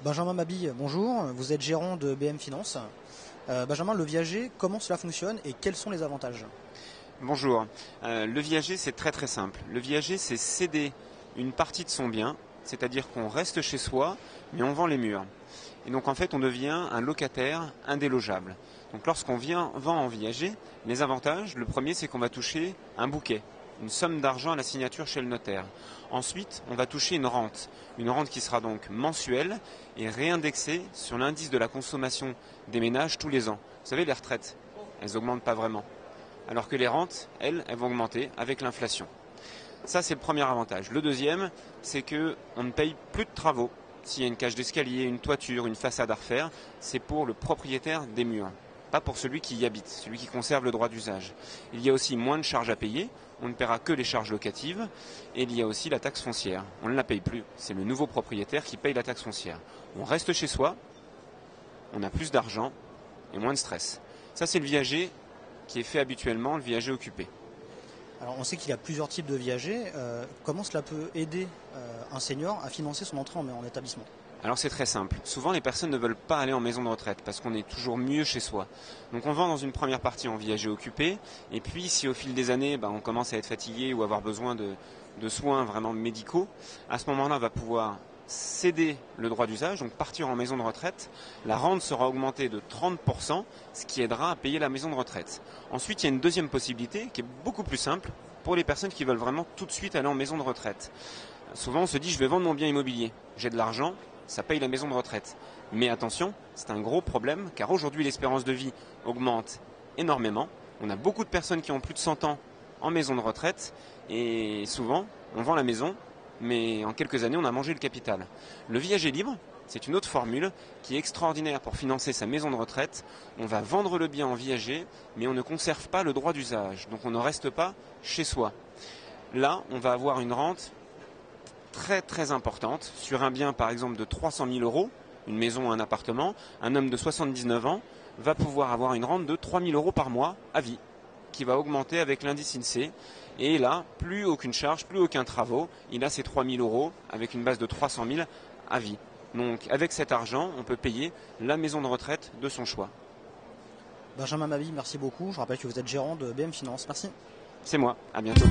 Benjamin Mabille, bonjour, vous êtes gérant de BM Finance. Benjamin, le viager, comment cela fonctionne et quels sont les avantages? Bonjour. Le viager, c'est très très simple. Le viager, c'est céder une partie de son bien, c'est-à-dire qu'on reste chez soi, mais on vend les murs. Et donc en fait, on devient un locataire indélogeable. Donc lorsqu'on vend en viager, les avantages, le premier, c'est qu'on va toucher un bouquet, une somme d'argent à la signature chez le notaire. Ensuite, on va toucher une rente qui sera donc mensuelle et réindexée sur l'indice de la consommation des ménages tous les ans. Vous savez, les retraites, elles n'augmentent pas vraiment. Alors que les rentes, elles vont augmenter avec l'inflation. Ça, c'est le premier avantage. Le deuxième, c'est qu'on ne paye plus de travaux. S'il y a une cage d'escalier, une toiture, une façade à refaire, c'est pour le propriétaire des murs, pas pour celui qui y habite, celui qui conserve le droit d'usage. Il y a aussi moins de charges à payer, on ne paiera que les charges locatives, et il y a aussi la taxe foncière. On ne la paye plus, c'est le nouveau propriétaire qui paye la taxe foncière. On reste chez soi, on a plus d'argent et moins de stress. Ça, c'est le viager qui est fait habituellement, le viager occupé. Alors, on sait qu'il y a plusieurs types de viagers. Comment cela peut aider un senior à financer son entrée en établissement? Alors c'est très simple. Souvent les personnes ne veulent pas aller en maison de retraite parce qu'on est toujours mieux chez soi. Donc on vend dans une première partie en viager occupé. Et puis si au fil des années on commence à être fatigué ou avoir besoin de soins vraiment médicaux, à ce moment-là on va pouvoir céder le droit d'usage, donc partir en maison de retraite. La rente sera augmentée de 30%, ce qui aidera à payer la maison de retraite. Ensuite il y a une deuxième possibilité qui est beaucoup plus simple pour les personnes qui veulent vraiment tout de suite aller en maison de retraite. Souvent on se dit je vais vendre mon bien immobilier, j'ai de l'argent, ça paye la maison de retraite. Mais attention, c'est un gros problème car aujourd'hui l'espérance de vie augmente énormément. On a beaucoup de personnes qui ont plus de 100 ans en maison de retraite et souvent on vend la maison mais en quelques années on a mangé le capital. Le viager libre, c'est une autre formule qui est extraordinaire pour financer sa maison de retraite. On va vendre le bien en viager mais on ne conserve pas le droit d'usage, donc on ne reste pas chez soi. Là, on va avoir une rente très très importante sur un bien par exemple de 300 000 euros, une maison ou un appartement. Un homme de 79 ans va pouvoir avoir une rente de 3 000 euros par mois à vie qui va augmenter avec l'indice INSEE et là plus aucune charge, plus aucun travaux, il a ses 3 000 euros avec une base de 300 000 à vie. Donc avec cet argent on peut payer la maison de retraite de son choix. Benjamin Mabille, merci beaucoup. Je rappelle que vous êtes gérant de BM Finance. Merci. C'est moi, à bientôt.